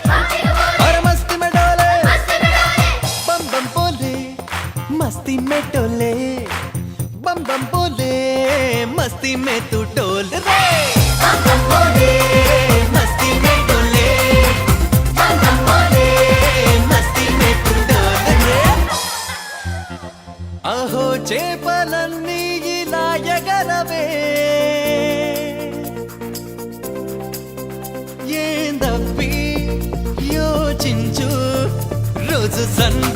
और मस्ती में डोले बम बम बोले मस्ती में डोले बम बम बोले मस्ती में तू डोल रे बम बम बोले मस्ती में डोले बम बम बोले मस्ती में तू डोल रे अहो చేపలన్నీ ఇలా ఎగరవే ఏందప్పి యోచించు రోజు సన్న